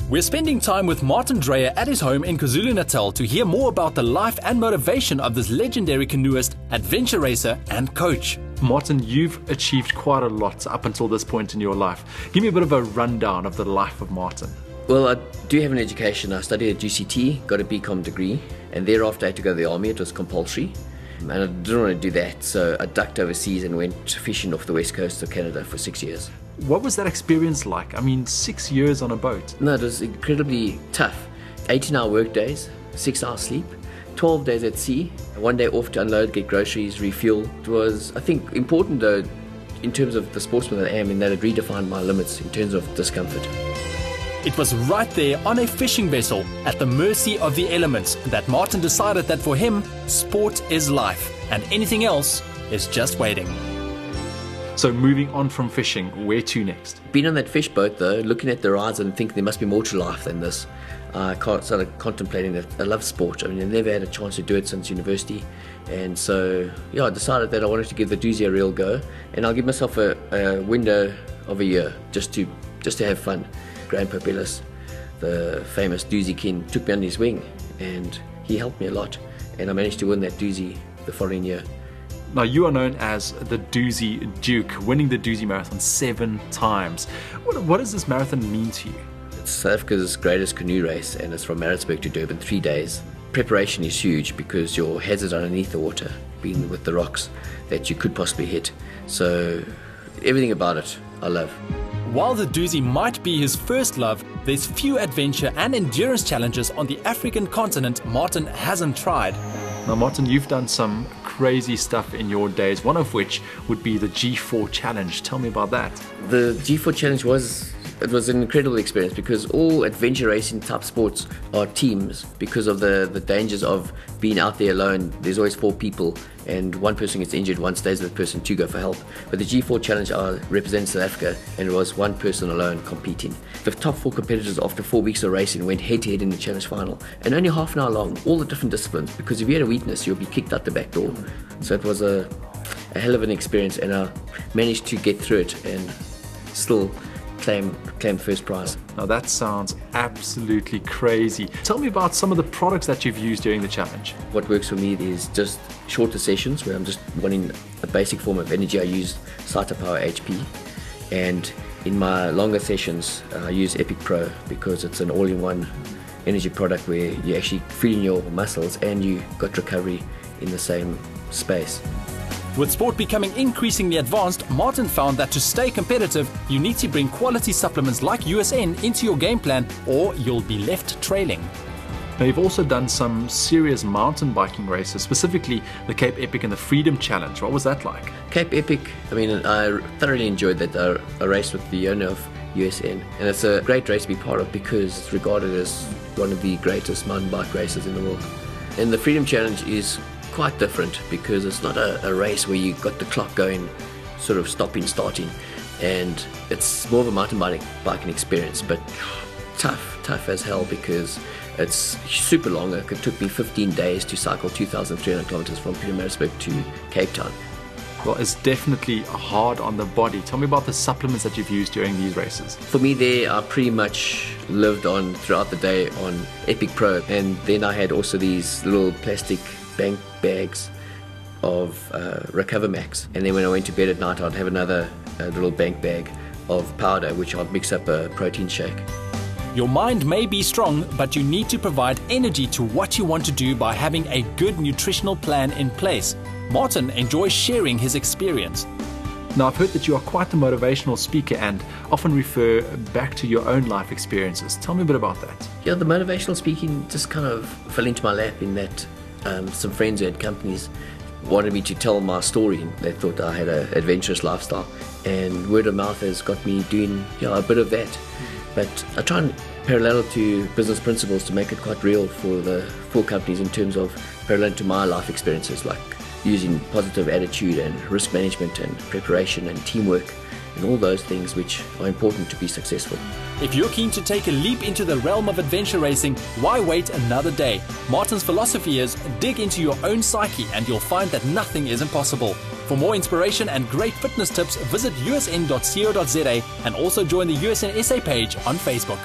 We're spending time with Martin Dreyer at his home in KwaZulu-Natal to hear more about the life and motivation of this legendary canoeist, adventure racer and coach. Martin, you've achieved quite a lot up until this point in your life. Give me a bit of a rundown of the life of Martin. Well, I do have an education. I studied at UCT, got a BCom degree, and thereafter I had to go to the army. It was compulsory, and I didn't want to do that, so I ducked overseas and went fishing off the west coast of Canada for 6 years. What was that experience like? I mean, 6 years on a boat. No, it was incredibly tough. 18-hour work days, 6 hours sleep, 12 days at sea, 1 day off to unload, get groceries, refuel. It was, I think, important though, in terms of the sportsman that I am, in that it redefined my limits in terms of discomfort. It was right there on a fishing vessel, at the mercy of the elements, that Martin decided that for him, sport is life, and anything else is just waiting. So moving on from fishing, where to next? Being on that fish boat though, looking at the rides and thinking there must be more to life than this, I started contemplating that I love sport. I mean, I never had a chance to do it since university, and so yeah, I decided that I wanted to give the doozy a real go, and I'll give myself a window of a year just to have fun. Graham Papillis, the famous doozy king, took me under his wing, and he helped me a lot, and I managed to win that doozy the following year. Now, you are known as the Doozy Duke, winning the Doozy Marathon 7 times. What does this marathon mean to you? It's South Africa's greatest canoe race, and it's from Maritzburg to Durban, 3 days. Preparation is huge because your hazards are underneath the water, being with the rocks that you could possibly hit. So everything about it, I love. While the Doozy might be his first love, there's few adventure and endurance challenges on the African continent Martin hasn't tried. Now, Martin, you've done some crazy stuff in your days, one of which would be the G4 Challenge. Tell me about that. The G4 Challenge was an incredible experience because all adventure racing type sports are teams because of the dangers of being out there alone. There's always 4 people and one person gets injured, one stays with the person, 2 go for help. But the G4 Challenge represents South Africa, and it was one person alone competing. The top 4 competitors after 4 weeks of racing went head to head in the challenge final, and only half an hour long, all the different disciplines, because if you had a weakness you'll be kicked out the back door. So it was a hell of an experience, and I managed to get through it and still claim first prize. Now that sounds absolutely crazy. Tell me about some of the products that you've used during the challenge. What works for me is just shorter sessions where I'm just wanting a basic form of energy. I use Cytopower HP, and in my longer sessions I use Epic Pro because it's an all-in-one energy product where you're actually feeding your muscles and you got recovery in the same space. With sport becoming increasingly advanced, Martin found that to stay competitive, you need to bring quality supplements like USN into your game plan, or you'll be left trailing. Now, you've also done some serious mountain biking races, specifically the Cape Epic and the Freedom Challenge. What was that like? Cape Epic, I mean, I thoroughly enjoyed that. I raced with the owner of USN, and it's a great race to be part of because it's regarded as one of the greatest mountain bike races in the world. And the Freedom Challenge is quite different because it's not a race where you got the clock going, sort of stopping, starting, and it's more of a mountain biking experience, but tough as hell because it's super long. It took me 15 days to cycle 2,300 kilometers from Pietermaritzburg to Cape Town. Well, it's definitely hard on the body. Tell me about the supplements that you've used during these races. For me there, I pretty much lived on throughout the day on Epic Pro, and then I had also these little plastic bank bags of Recover Max, and then when I went to bed at night I'd have another little bank bag of powder which I'd mix up a protein shake. Your mind may be strong, but you need to provide energy to what you want to do by having a good nutritional plan in place. Martin enjoys sharing his experience. Now, I've heard that you are quite the motivational speaker and often refer back to your own life experiences. Tell me a bit about that. Yeah, the motivational speaking just kind of fell into my lap in that some friends who had companies wanted me to tell my story. They thought I had an adventurous lifestyle, and word of mouth has got me doing a bit of that. But I try and parallel to business principles to make it quite real for companies in terms of parallel to my life experiences, like using positive attitude and risk management and preparation and teamwork and all those things which are important to be successful. If you're keen to take a leap into the realm of adventure racing, why wait another day? Martin's philosophy is dig into your own psyche and you'll find that nothing is impossible. For more inspiration and great fitness tips, visit usn.co.za and also join the USN SA page on Facebook.